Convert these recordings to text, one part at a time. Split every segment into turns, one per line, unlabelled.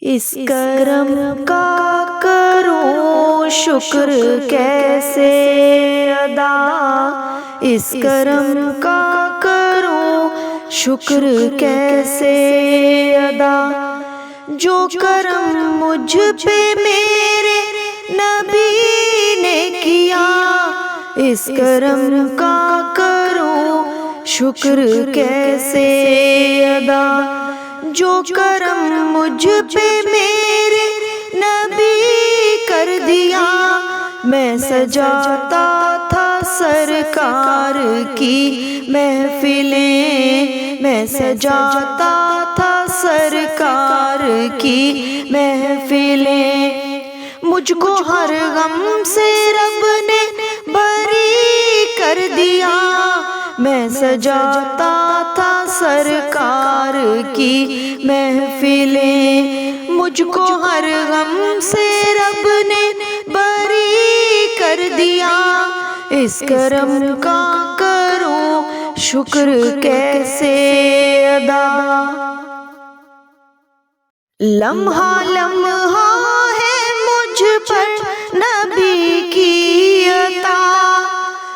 اس کرم کا کروں شکر کیسے ادا، اس کرم کا کروں شکر کیسے ادا، جو کرم مجھ پہ میرے نبی نے کیا، اس کرم کا کروں شکر کیسے ادا، جو کرم مجھ پہ میرے نبی کر دیا، میں سجاتا تھا سرکار کی محفلیں، میں سجاتا تھا سرکار کی محفلیں، مجھ کو ہر غم سے رب نے بری کر دیا، میں سجاتا تھا سرکار کی محفلیں، مجھ کو ہر غم سے رب نے بری کر دیا، اس کرم کا کروں شکر کیسے ادا، لمحہ لمحہ ہے مجھ پر نبی کی عطا،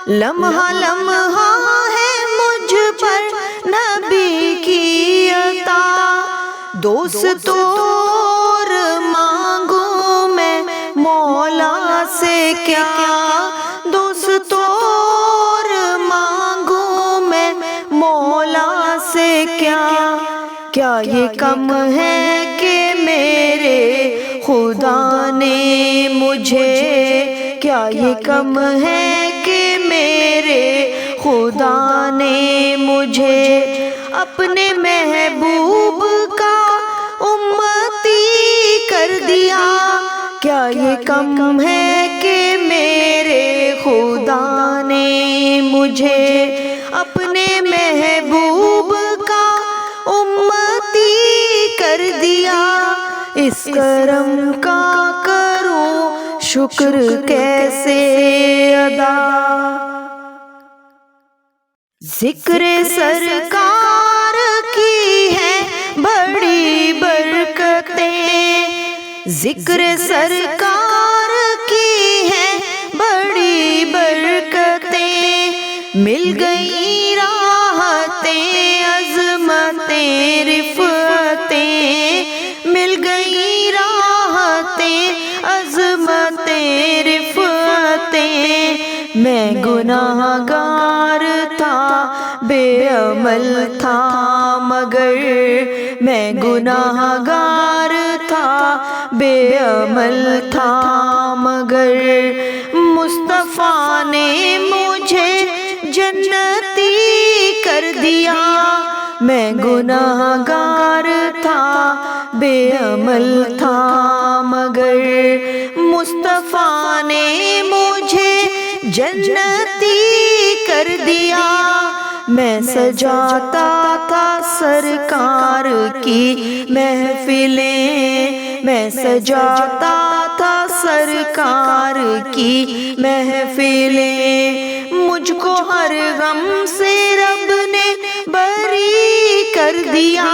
لمحہ لمحہ ہے مجھ پر نبی کی عطا، دوست اور مانگوں میں مولا سے کیا، دوست اور مانگوں میں مولا سے کیا، کیا یہ کم ہے کہ میرے خدا نے مجھے، کیا یہ کم ہے کہ میرے خدا نے مجھے اپنے محبوب کا امتی کر دیا، کیا یہ کم ہے کہ میرے خدا نے مجھے اپنے محبوب کا امتی کر دیا، اس کرم کا کروں شکر کیسے ادا، ذکر سرکار کی ہے بڑی برکتیں، ذکر سرکار کی ہے بڑی برکتیں، مل گئی راحتیں عظمتیں رفعتیں، مل گئی راحتیں عظمتیں رفعتیں، میں گناہ گار تھا بے عمل تھا مگر، میں گناہ گار تھا بے عمل تھا مگر، مصطفیٰ نے مجھے جنتی کر دیا، میں گناہ گار تھا بے عمل تھا مگر، مصطفیٰ نے مجھے جنتی کر دیا، میں سجاتا تھا سرکار کی محفلیں، میں سجاتا تھا سرکار کی محفلیں، مجھ کو ہر غم سے رب نے بری کر دیا،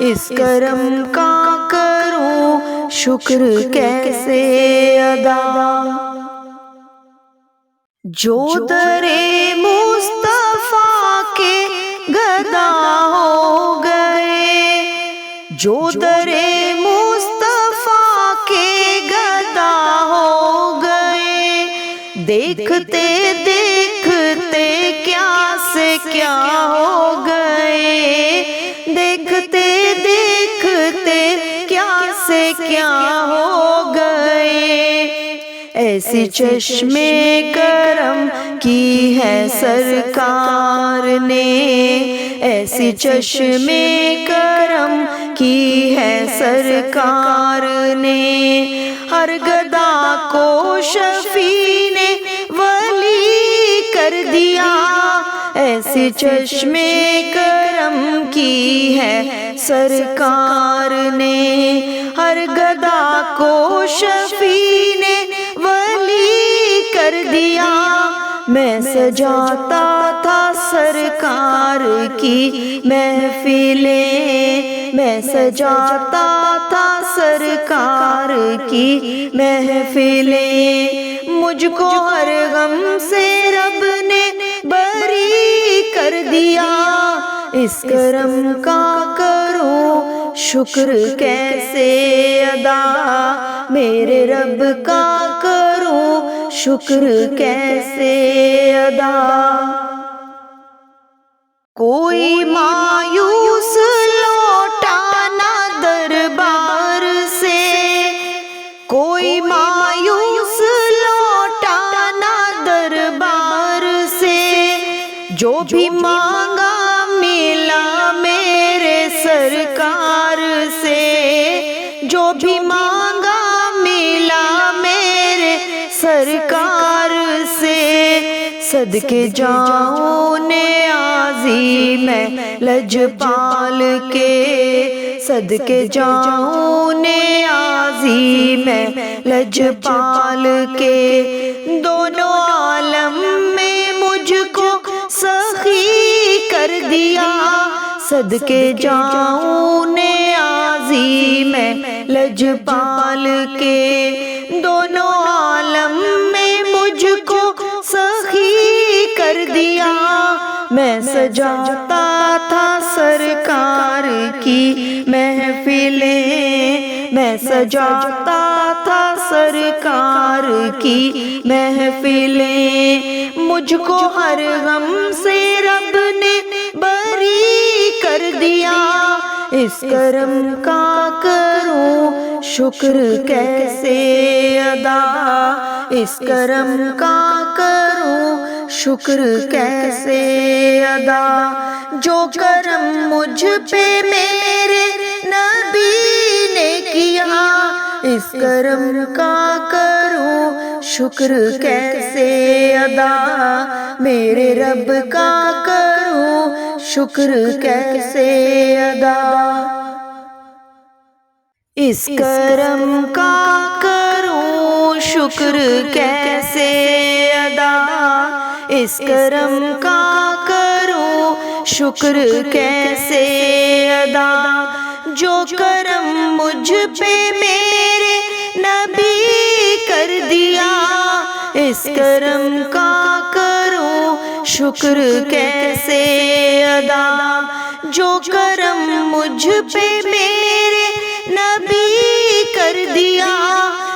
اس کرم کا کروں شکر کیسے ادا، جو درے مصطفیٰ کے گدا ہو گئے، جو درے مصطفیٰ کے گدا ہو گئے، دیکھتے دیکھتے کیا سے کیا ہو گئے، دیکھتے دیکھتے کیا سے کیا ہو گئے، ایسی چشمے کرم کی ہے سرکار نے، ایسی چشمے کرم کی ہے سرکار نے، ہر گدا کو شفیع نے ولی کر دیا، ایسی چشمے کرم کی ہے سرکار نے، ہر گدا کو شفیع نے ولی کر دیا، میں سجاتا تھا سرکار کی محفلیں، میں سجاتا تھا کی محفلیں، مجھ کو ہر غم سے رب نے بری کر دیا، اس کرم کا کروں شکر کیسے ادا، میرے رب کا کروں شکر کیسے ادا۔ کوئی مایوس لوٹا نہ دربار سے، کوئی مایوس لوٹا نہ دربار سے، جو بھی مانگا ملا میرے سرکار سے، جو بھی مانگا ملا میرے سرکار سے، صدقے جاؤں نیازی میں لجپال کے، صدقے جاؤں نیازی میں لجپال کے، دونوں عالم میں مجھ کو سخی کر دیا، صدقے جاؤں نیازی میں لجپال کے، دونوں عالم میں مجھ کو سخی کر دیا، میں سجاتا تھا سرکار کی محفلیں، میں سجاتا تھا سرکار کی محفلیں، مجھ کو ہر غم سے رب نے بری کر دیا، اس کرم کا کروں شکر کیسے ادا، اس کرم کا کروں شکر کیسے ادا، جو کرم مجھ پہ میرے نبی نے کیا، اس کرم کا کروں شکر کیسے ادا، میرے رب کا کروں شکر کیسے ادا، اس کرم کا کروں شکر کیسے ادا، اس کرم کا کروں شکر کیسے ادا، جو کرم مجھ پہ میرے نبی کر دیا، اس کرم کا کروں شکر کیسے ادا، جو کرم مجھ پہ میرے نبی کر دیا،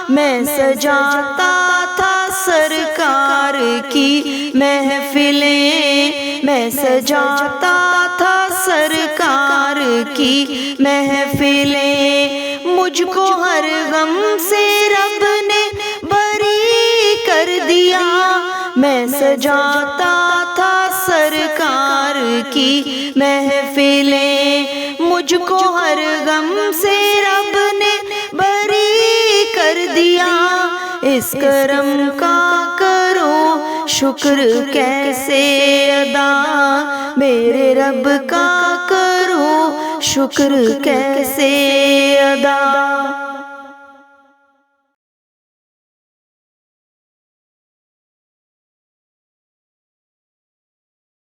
میں سجاتا تھا سرکار کی محفلیں، میں سجاتا تھا سرکار کی محفلیں، مجھ کو ہر غم سے رب نے بری کر دیا، میں سجاتا تھا سرکار کی محفلیں، مجھ کو ہر غم سے رب نے بری کر دیا، اس کرم کا کروں شکر کیسے ادا، میرے رب کا کروں شکر کیسے ادا۔